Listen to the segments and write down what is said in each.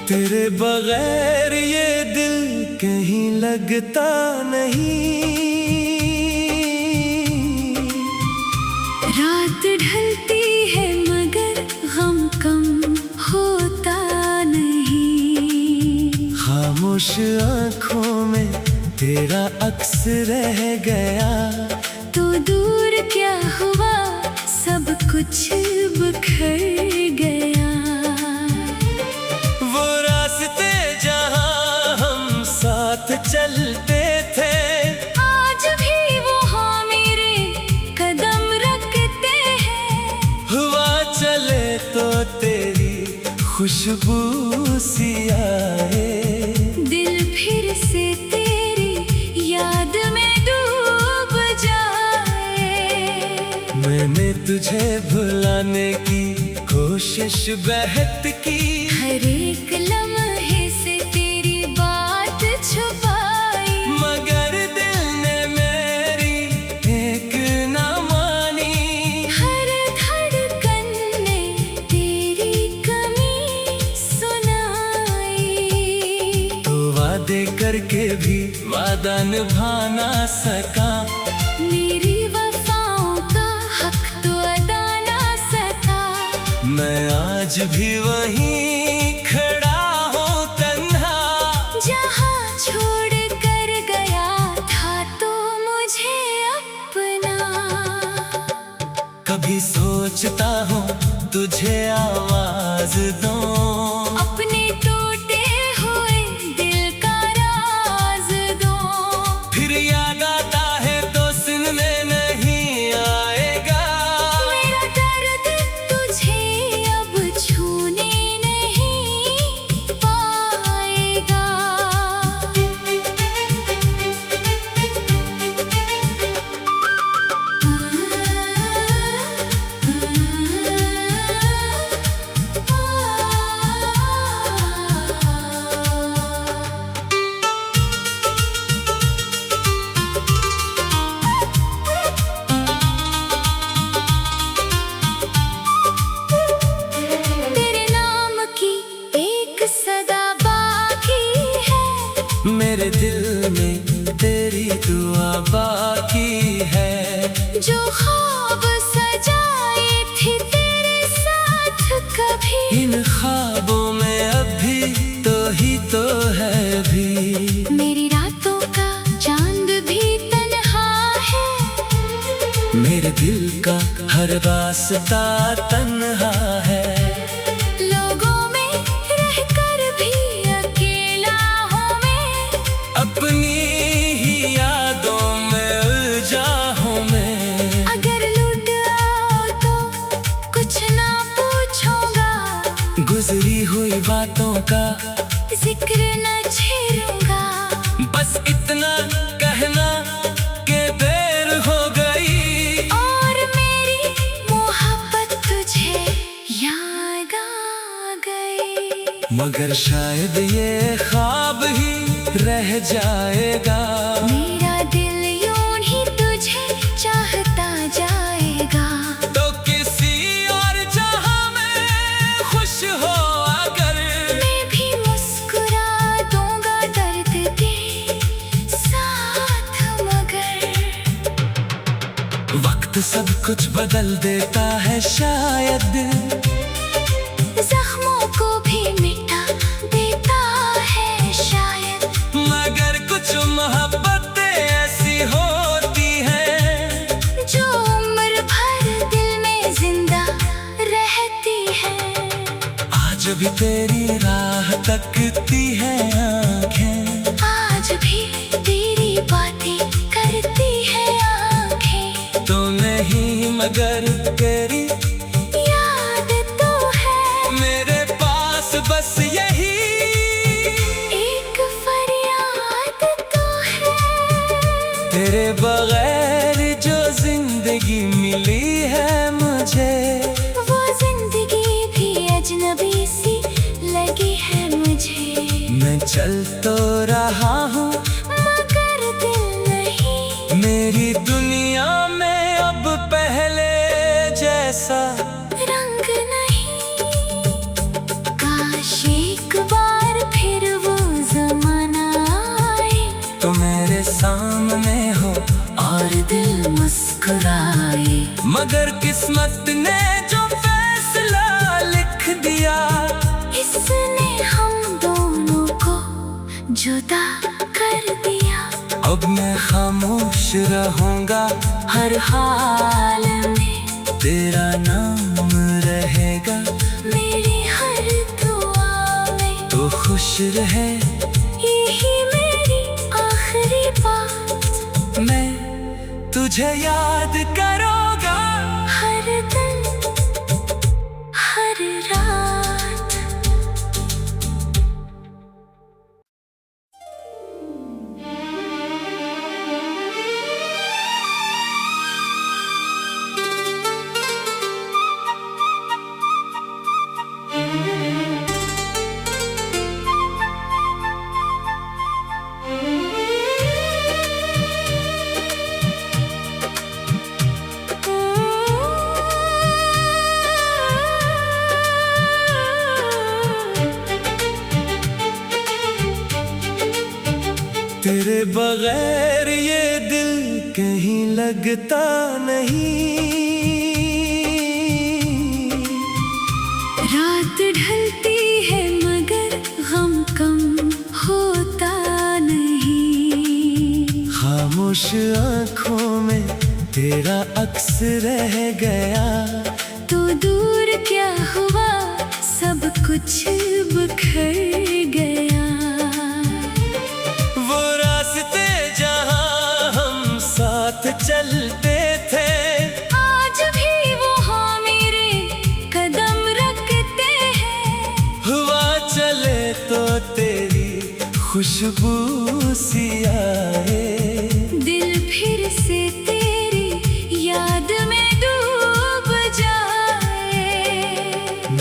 तेरे बगैर ये दिल कहीं लगता नहीं। रात ढलती है मगर गम कम होता नहीं। खामोश आँखों में तेरा अक्स रह गया। तो दूर क्या हुआ, सब कुछ बिखर गया। वो रास्ते जहाँ हम साथ चलते थे, आज भी वहाँ मेरे कदम रखते हैं। हुआ चले तो तेरी खुशबू सी आए। दिल फिर से तेरी याद में डूब जाए। मैंने तुझे भुलाने की कोशिश बहुत की। हर एक लम्हे से तेरी बात छुपाई, मगर दिल ने मेरी एक ना मानी। हर धड़कन ने तेरी कमी सुनाई। तो वादे करके भी वादा निभा ना सका। मेरी वफाओं का हक तो अदा ना सका। मैं आज भी वहीं खड़ा हूँ तन्हा, जहाँ छोड़ कर गया था तो मुझे अपना। कभी सोचता हूँ तुझे आवाज दूं, अपने टूटे हुए दिल का राज दो। फिर याद आता है तो सुनने नहीं आएगा। मेरा दर्द तुझे अब छूने नहीं पाएगा। तेरे नाम की एक सदा बाकी है। मेरे दिल में तेरी दुआ बाकी है। जो ख्वाब सजाए थे तेरे साथ कभी, इन ख्वाबों में अभी तो है भी। मेरी रातों का चांद भी तन्हा है। मेरे दिल का हर रास्ता तन्हा है। लोगों में रहकर भी अकेला हूँ मैं। अपनी ही यादों में उलझा हूँ मैं। अगर लौट आओ तो कुछ ना पूछूंगा। गुजरी हुई बातों का जिक्र न छेड़ूंगा। बस इतना कहना कि देर हो गई। और मेरी मोहब्बत तुझे याद आ गई। मगर शायद ये ख्वाब ही रह जाएगा। मेरा दिल यूं ही तुझे चाहता जाएगा। तो किसी और जहां में खुश हो अगर, मैं भी मुस्कुरा दूंगा दर्द के साथ मगर। वक्त सब कुछ बदल देता है शायद। जख्मों को भी मिटा देता है शायद। मगर कुछ मोहब्बतें ऐसी होती हैं जो उम्र भर दिल में जिंदा रहती है। आज भी तेरी राह तकती है आँखें। आज भी तेरी बातें करती है आँखें। तो नहीं मगर तेरी याद तो है मेरे पास बस यही एक फरियाद तो है। तेरे बगैर जो जिंदगी मिली है मुझे, वो जिंदगी भी अजनबी सी लगी है मुझे। मैं चल तो रहा हूँ मगर दिल नहीं। मेरी दुनिया में अब पहले जैसा रंग नहीं। काश एक बार दिल मुस्कुराए। मगर किस्मत ने जो फैसला लिख दिया, इसने हम दोनों को जुदा कर दिया। अब मैं खामोश रहूंगा, हर हाल में तेरा नाम रहेगा मेरी हर दुआ में। तो खुश रहे, यही मेरी आखिरी बात। मैं तुझे याद करूंगा हर दिन हर रात। तेरे बगैर ये दिल कहीं लगता नहीं। रात ढलती है मगर गम कम होता नहीं। खामोश आँखों में तेरा अक्स रह गया। तो दूर क्या हुआ, सब कुछ बिखर गया। वो रास्ते जहाँ हम साथ चलते थे, आज भी वहाँ मेरे कदम रखते हैं। हुआ चले तो तेरी खुशबू सी आए। दिल फिर से तेरी याद में डूब जाए।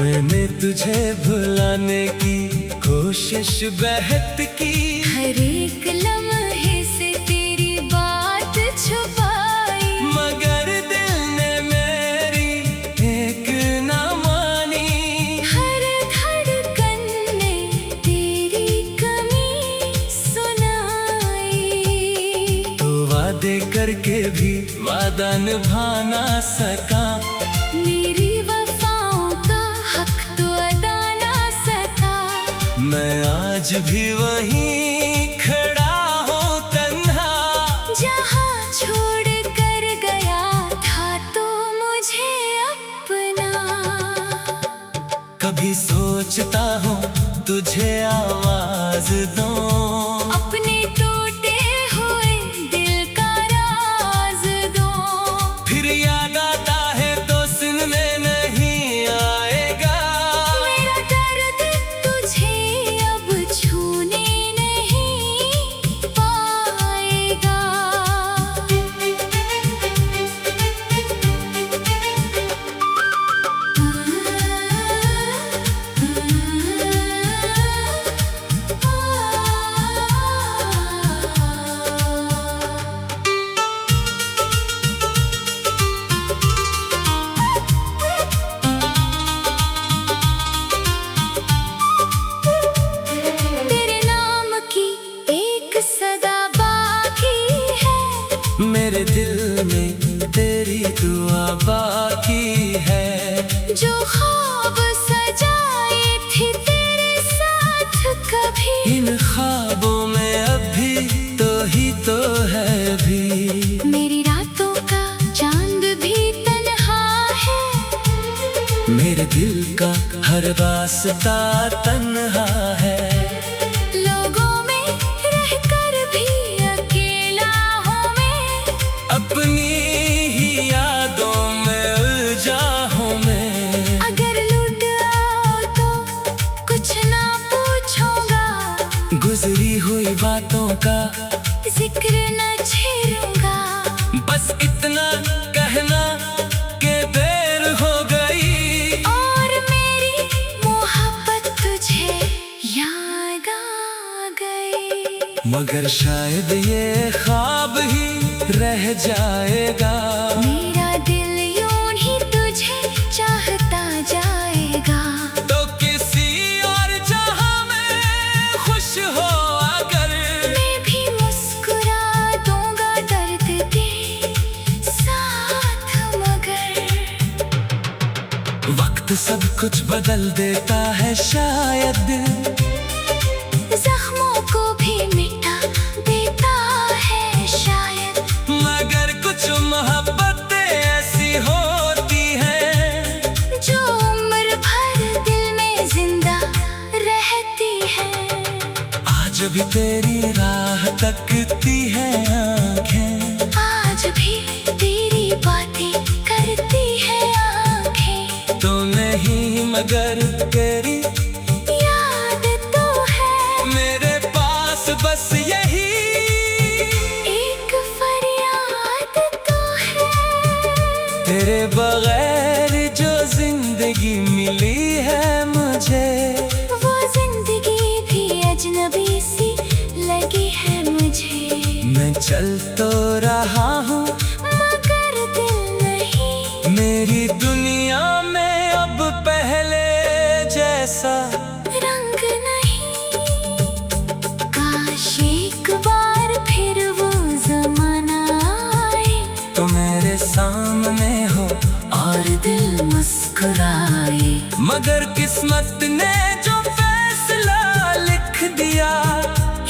मैंने तुझे भुलाने की कोशिश बहुत की, हर एक लम्हे से तेरी बात छुपाई। मगर दिल ने मेरी एक ना मानी। हर धड़कन ने तेरी कमी सुनाई। तो वादे करके भी वादा निभा ना सका। मेरी वफाओं का हक तो अदा ना सका। मैं आज भी वहीं खड़ा हूँ तन्हा, जहाँ छोड़ कर गया था तो मुझे अपना। कभी सोचता हूँ तुझे आवाज दूं, अपने टूटे हुए दिल का राज दो। फिर याद आता है तो सुनने नहीं आएगा। मेरा दर्द तुझे अब छूने नहीं पाएगा। तेरे नाम की एक सदा बाकी है। मेरे दिल में तेरी दुआ बाकी है। जो ख्वाब सजाए थे तेरे साथ कभी, इन ख्वाबों में अभी तो ही तो है भी। मेरी रातों का चांद भी तन्हा है। मेरे दिल का हर रास्ता तन्हा है। लोगों में रहकर भी अकेला हूँ मैं। अपनी ही यादों में उलझा हूँ मैं। अगर लौट आओ तो कुछ ना पूछूंगा। गुजरी हुई बातों का जिक्र न छेड़ूंगा। बस इतना कहना के देर हो गई। और मेरी मोहब्बत तुझे याद आ गई। मगर शायद ये ख्वाब ही रह जाएगा। मेरा दिल यूं ही तुझे चाहता जाएगा। तो किसी और जहां में खुश हो अगर, मैं भी मुस्कुरा दूंगा दर्द दे कुछ बदल देता है शायद, जख्मों को भी मिटा देता है शायद। मगर कुछ मोहब्बतें ऐसी होती हैं जो उम्र भर दिल में जिंदा रहती है। आज भी तेरी राह तकती है आँखें, आज भी तेरी बातें करती है आँखें। तो नहीं मगर तेरी याद तो है मेरे पास, बस यही एक फरियाद तो है। तेरे बगैर जो जिंदगी मिली है मुझे, वो जिंदगी भी अजनबी सी लगी है मुझे। मैं चल तो रहा हूँ मगर दिल नहीं, मेरी दुनिया में अब पहले जैसा रंग नहीं। काश एक बार फिर वो जमाना आए, तो मेरे सामने हो और दिल मुस्कुराए। मगर किस्मत ने जो फैसला लिख दिया,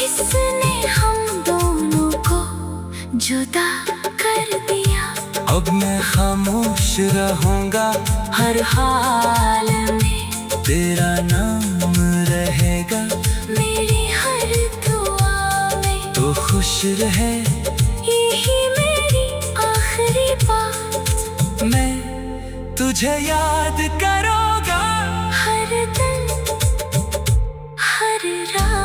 इसने हम दोनों को जुदा कर दिया। अब मैं खामोश रहूंगा हर हाल में तेरा नाम रहेगा, मेरी हर दुआ में। तो खुश रहे यही मेरी आखिरी बात, मैं तुझे याद करूंगा हर दिन हर रात।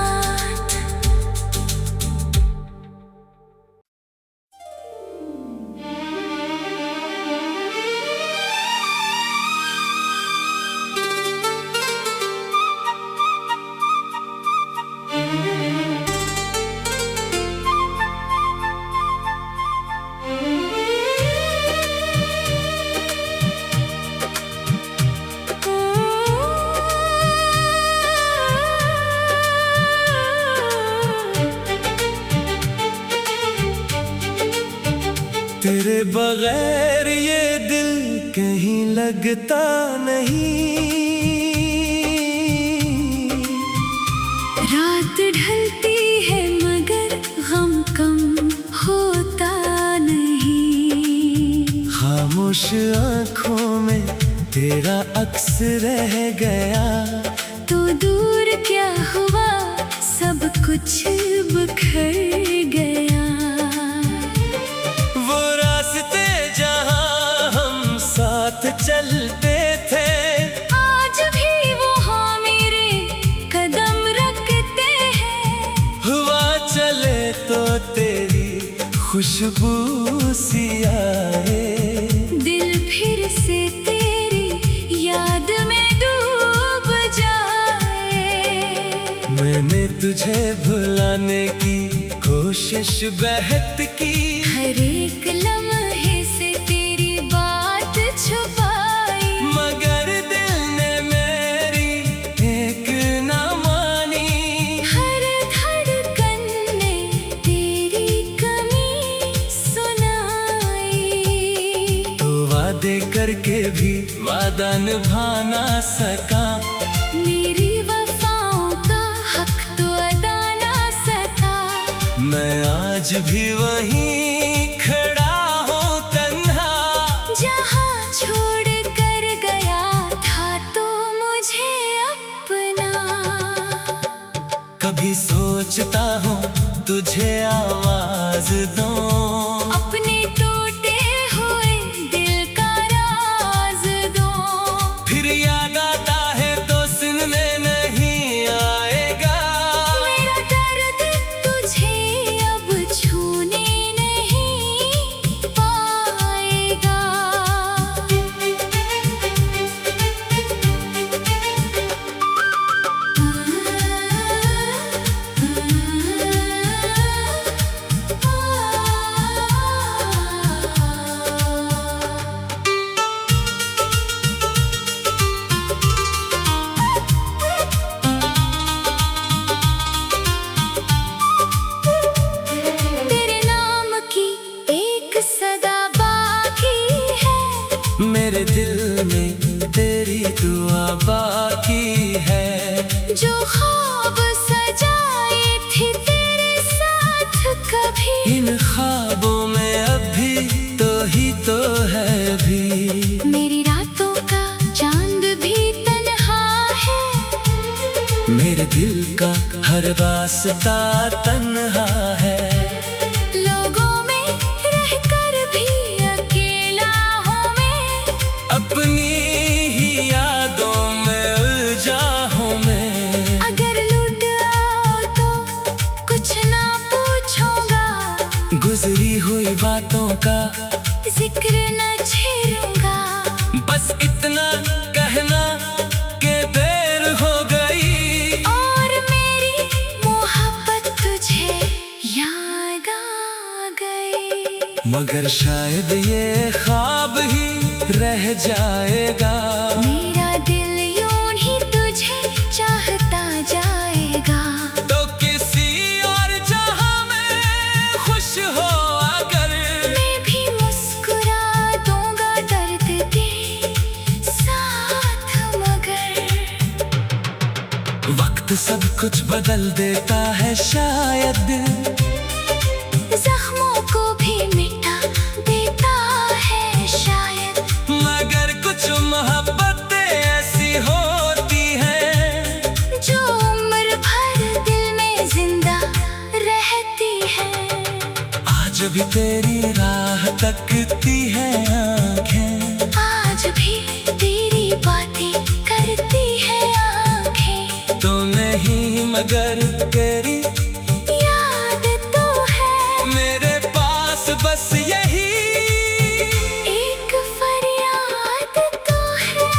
तेरे बगैर ये दिल कहीं लगता नहीं। रात ढलती है मगर गम कम होता नहीं। खामोश आँखों में तेरा अक्स रह गया, तो दूर क्या हुआ सब कुछ बिखर गया। वो रास्ते जहाँ हम साथ चलते थे, आज भी वहाँ मेरे कदम रखते हैं। हुआ चले तो तेरी खुशबू सी आए, दिल फिर से तेरी याद में डूब जाए। मैंने तुझे भुलाने की कोशिश बहुत की, हर एक लम्हे से तेरी बात छुपाई। मगर दिल ने मेरी एक ना मानी। हर धड़कन ने तेरी कमी सुनाई। तो वादे करके भी वादा निभा ना सका, मेरी वफाओं का हक तो अदा ना सका। मैं आज भी वहीं खड़ा हूँ तन्हा, जहाँ छोड़ कर गया था तो मुझे अपना। कभी सोचता हूँ तुझे आवाज दूं, अपने टूटे हुए दिल का राज दो। फिर याद आता है तो सुनने नहीं आएगा। मेरा दर्द तुझे अब छूने नहीं पाएगा। मेरे दिल का हर वास्ता तन्हा है। लोगों में रहकर भी अकेला हूँ मैं, अपनी ही यादों में उलझा हूँ मैं। अगर लौट आओ तो कुछ ना पूछूंगा, गुजरी हुई बातों का जिक्र न छेड़ूंगा। बस इतना कहना के देर हो गई, और मेरी मोहब्बत तुझे याद आ गई। मगर शायद ये ख्वाब ही रह जाएगा। मेरा दिल यूं ही तुझे चाहता जाएगा। तो किसी और जहां में खुश हो अगर, मैं भी मुस्कुरा दूंगा दर्द के साथ मगर। वक्त सब कुछ बदल देता है शायद, जख्मों को भी मिटा देता है शायद। मगर कुछ मोहब्बतें ऐसी होती हैं जो उम्र भर दिल में जिंदा रहती है। आज भी तेरी राह तकती है आँखें, आज भी तेरी बातें करती है आँखें। तो नहीं मगर तेरी याद तो है मेरे पास बस यही एक फरियाद तो है।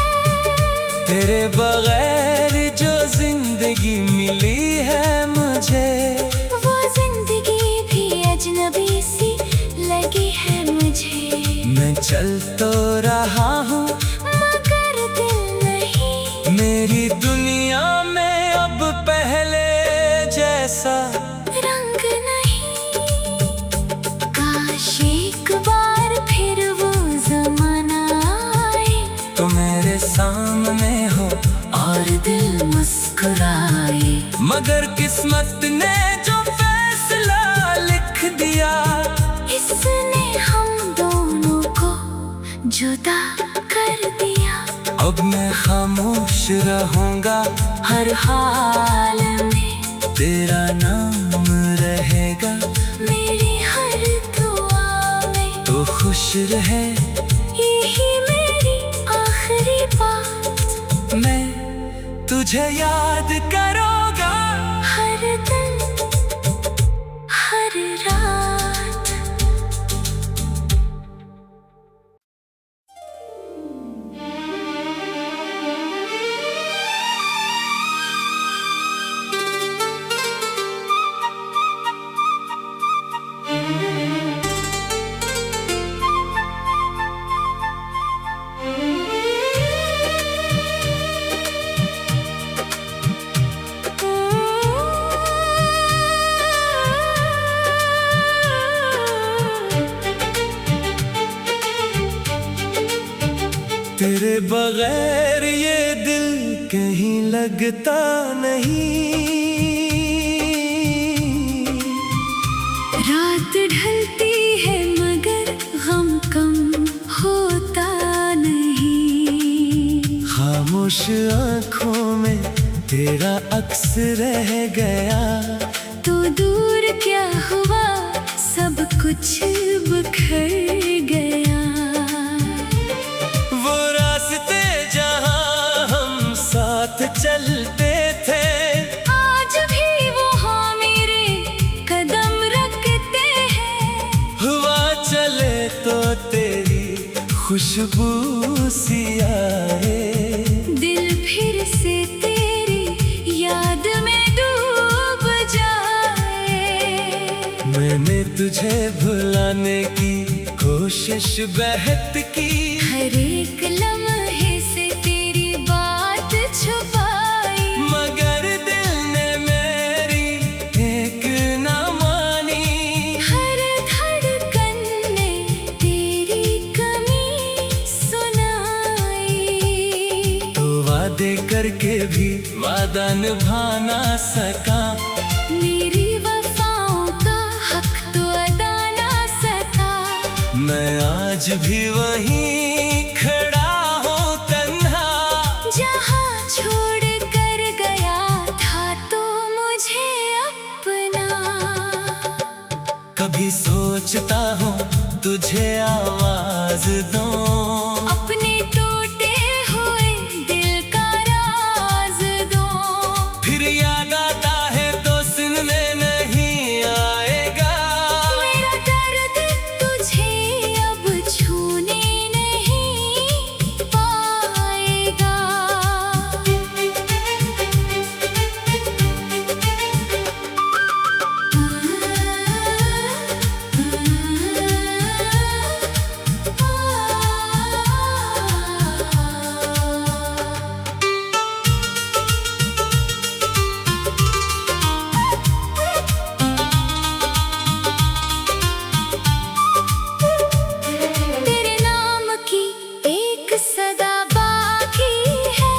तेरे बगैर जो जिंदगी मिली है मुझे, वो जिंदगी भी अजनबी सी लगी है मुझे। मैं चल तो रहा हूँ मगर दिल नहीं, मेरी दुनिया में अब पहले जैसा रंग नहीं। काश एक बार फिर वो जमाना आए, तो मेरे सामने हो और दिल मुस्कुराए। मगर किस्मत ने जो फैसला लिख दिया, इसने हम दोनों को जुदा कर दिया। अब मैं खामोश रहूंगा हर हाल में तेरा नाम रहेगा, मेरी हर दुआ में। तो खुश रहे यही मेरी आखिरी बात, मैं तुझे याद करूंगा हर दिन हर रात। तेरे बगैर ये दिल कहीं लगता नहीं। रात ढलती है मगर गम कम होता नहीं। खामोश आँखों में तेरा अक्स रह गया, तो दूर क्या हुआ सब कुछ बिखर गया। वो रास्ते जहाँ हम साथ चलते थे, आज भी वहाँ मेरे कदम रखते हैं। हुआ चले तो तेरी खुशबू सी आए, दिल फिर से तेरी याद में डूब जाए। मैंने तुझे भुलाने की कोशिश बहुत की, हर एक लम्हे से तेरी बात छुपाई। मगर दिल ने मेरी एक ना मानी। हर धड़कन ने तेरी कमी सुनाई। तो वादे करके भी वादा निभा ना सका, मेरी वफाओं का हक तो अदा ना सका। मैं आज भी वहीं खड़ा हूँ तन्हा, जहाँ छोड़ कर गया था सोचता हूँ तुझे आवाज दूं, अपने टूटे हुए दिल का राज दो। फिर याद आता है तो सुनने नहीं आएगा। मेरा दर्द तुझे अब छूने नहीं पाएगा। तेरे नाम की एक सदा बाकी है,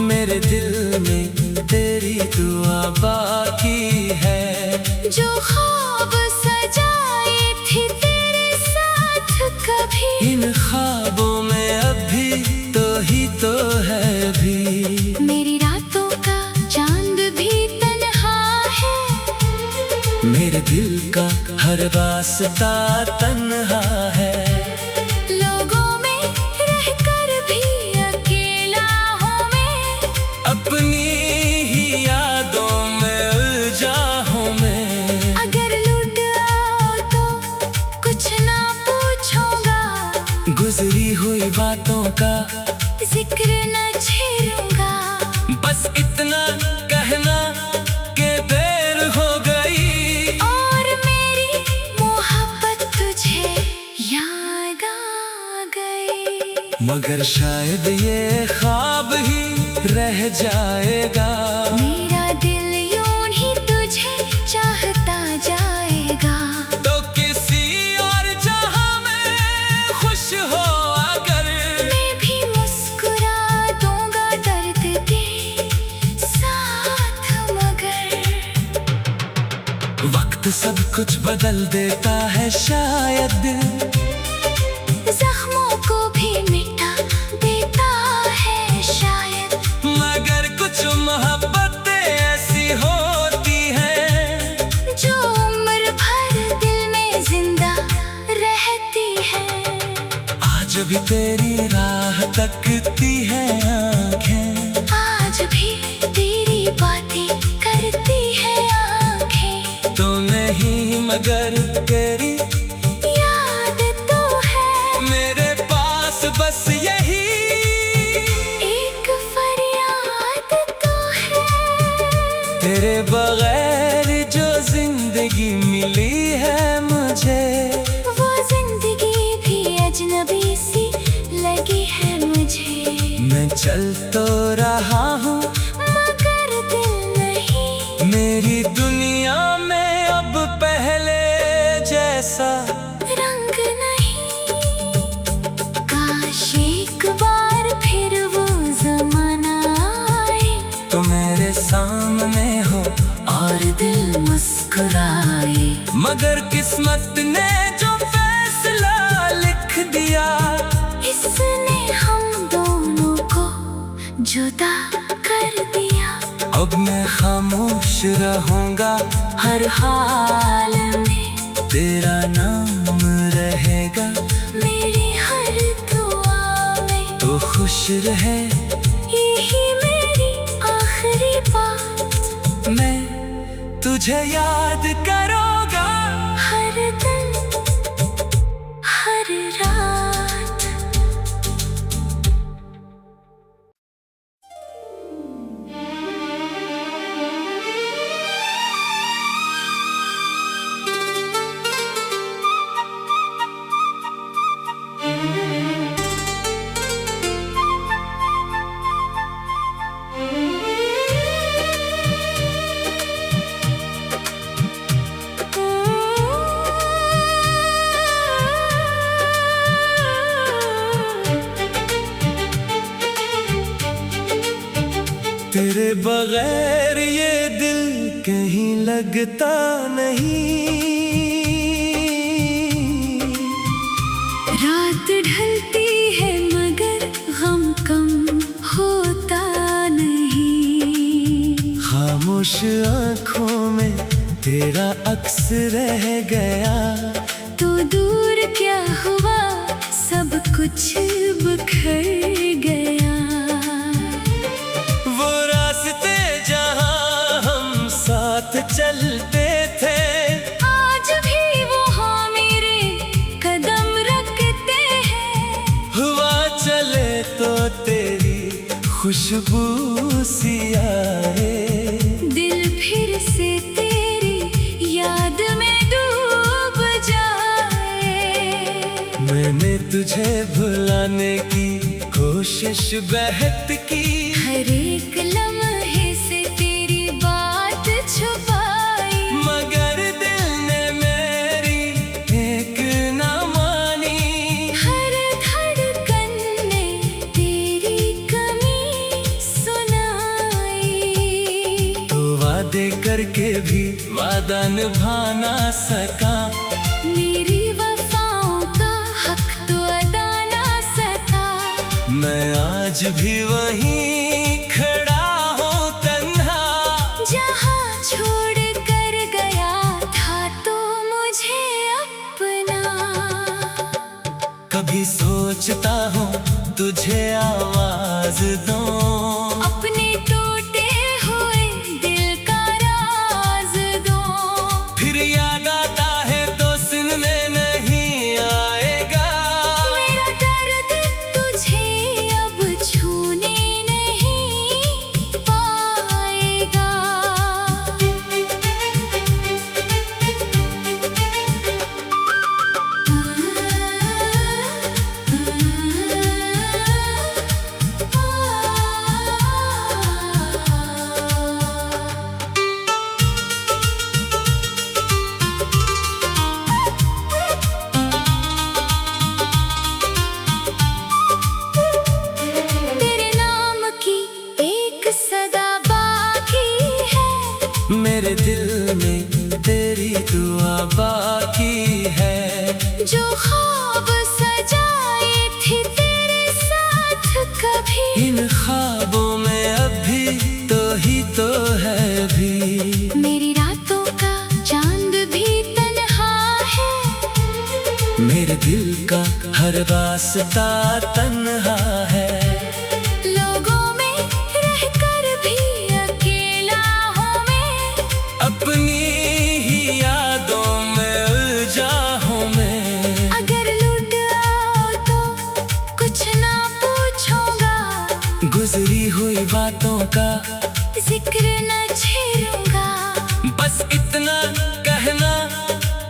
मेरे दिल में तेरी दुआ बाकी है। जो ख्वाब सजाए थे तेरे साथ कभी, इन ख्वाबों में अभी तो ही तो है भी। मेरी रातों का चांद भी तन्हा है, मेरे दिल का हर रास्ता तन्हा है। लोगों में रहकर भी अकेला हूँ मैं, अपनी ही यादों में उलझा हूँ मैं। अगर लौट आओ तो कुछ ना पूछूंगा, गुजरी हुई बातों का जिक्र न छेड़ूंगा। बस इतना कहना कि देर हो गई, और मेरी मोहब्बत तुझे याद आ गई। मगर शायद ये ख्वाब ही रह जाएगा। मेरा दिल यूं ही तुझे चाहता जाएगा। तो किसी और जहां में खुश हो अगर, मैं भी मुस्कुरा दूंगा दर्द के साथ मगर। वक्त सब कुछ बदल देता है शायद, जख्मों को भी मिटा देता है शायद। मगर कुछ मोहब्बतें ऐसी होती हैं जो उम्र भर दिल में जिंदा रहती है। आज भी तेरी राह तकती है आंखें, आज भी तेरी बातें करती है आंखें। तो नहीं मगर तेरी याद तो है मेरे पास बस यही एक फरियाद तो है। तेरे बगैर जो जिंदगी मिली है मुझे, वो जिंदगी भी अजनबी सी लगी है मुझे। मैं चल तो रहा हूँ मगर दिल नहीं, मेरी दुनिया में अब पहले जैसा रंग नहीं। काश एक बार फिर वो जमाना आए, तो मेरे सामने हो और दिल मुस्कुराए। मगर किस्मत ने जो फैसला लिख दिया, इसने हम दोनों को जुदा कर दिया। अब मैं खामोश रहूंगा हर हाल में तेरा नाम रहेगा। मेरी हर दुआ में तो खुश रहे, यही मेरी आखिरी बात। मैं तुझे याद करूंगा हर दिन हर रात। तेरे बगैर ये दिल कहीं लगता नहीं। रात ढलती है मगर गम कम होता नहीं। खामोश आँखों में तेरा अक्स रह गया, तो दूर क्या हुआ, सब कुछ बिखर गया। वो रास्ते जहाँ हम साथ चलते थे, आज भी वहाँ मेरे कदम रखते हैं। हुआ चले तो तेरी खुशबू सी आए, दिल फिर से तेरी याद में डूब जाए। मैंने तुझे भुलाने की कोशिश बहुत की, हर एक लम्हे से तेरी बात छुपाई, मगर दिल ने मेरी एक ना मानी। हर धड़कन ने तेरी कमी सुनाई। तो वादे करके भी वादा निभा ना सका, मेरी वफाओं का हक तो अदा ना सका। मैं आज भी वहीं खड़ा हूँ तन्हा, जहाँ छोड़ कर गया था तो मुझे अपना। कभी सोचता हूँ तुझे आवाज दूं, अपने टूटे हुए दिल का राज दो। फिर याद आता है तो सुनने नहीं आएगा। मेरा दर्द तुझे अब छूने नहीं पाएगा। तेरे नाम की एक सदा बाकी है, मेरे दिल में तेरी दुआ बाकी है। जो ख्वाब सजाए थे तेरे साथ कभी, इन ख्वाबों में अभी तो है भी। मेरी रातों का चांद भी तन्हा है, मेरे दिल का हर रास्ता तन्हा है। लोगों में रहकर भी अकेला हूँ मैं, अपनी ही यादों में उलझा हूँ मैं। अगर लौट आओ तो कुछ ना पूछूंगा, गुजरी हुई बातों का जिक्र न छेड़ूंगा। बस इतना कहना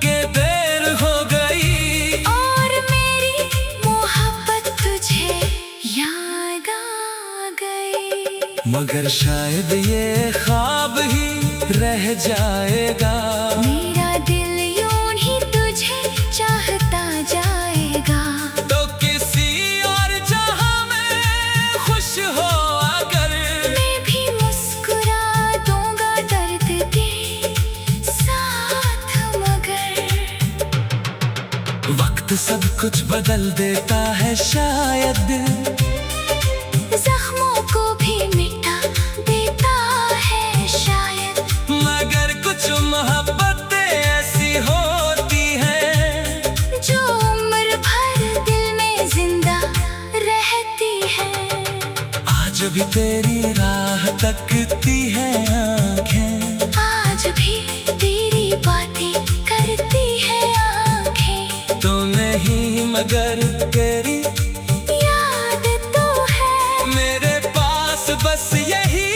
के देर हो गई, और मेरी मोहब्बत तुझे याद आ गई। मगर शायद ये ख्वाब ही रह जाएगा। मेरा दिल यूं ही तुझे चाहता जाएगा। तो किसी और जहां में खुश हो अगर, मैं भी मुस्कुरा दूंगा दर्द के साथ, मगर वक्त सब कुछ बदल देता है शायद, जख्मों को भी मिटा देता है शायद। मगर कुछ मोहब्बतें ऐसी होती हैं, जो उम्र भर दिल में जिंदा रहती है। आज भी तेरी राह तकती है आँखें, आज भी तेरी बातें करती है आँखें। तो नहीं मगर तेरी याद तो है मेरे पास बस यही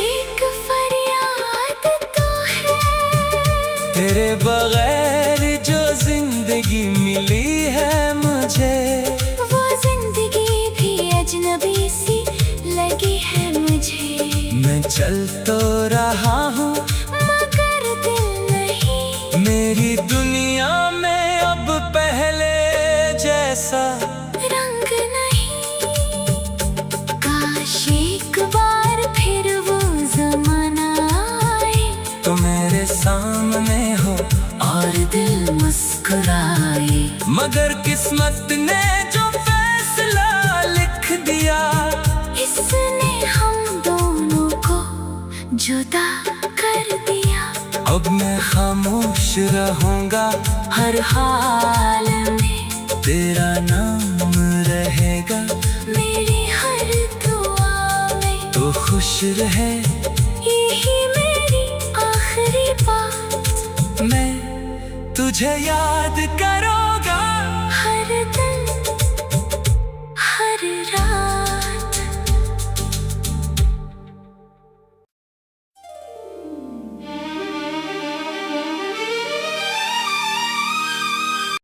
एक फरियाद तो है। तेरे बगैर जो जिंदगी मिली है मुझे, वो जिंदगी भी अजनबी सी लगी है मुझे। मैं चल तो रहा हूँ मगर दिल नहीं, मेरी दुनिया में अब पहले जैसा रंग नहीं। काश एक बार फिर वो जमाना आए, तो मेरे सामने हो और दिल मुस्कुराए। मगर किस्मत ने जो फैसला लिख दिया, इसने हम दोनों को जुदा कर दिया। अब मैं खामोश रहूंगा, हर हाल में तेरा नाम रहेगा। मेरी हर दुआ में तो खुश रहे, यही मेरी आखिरी बात। मैं तुझे याद करूंगा। हर दिल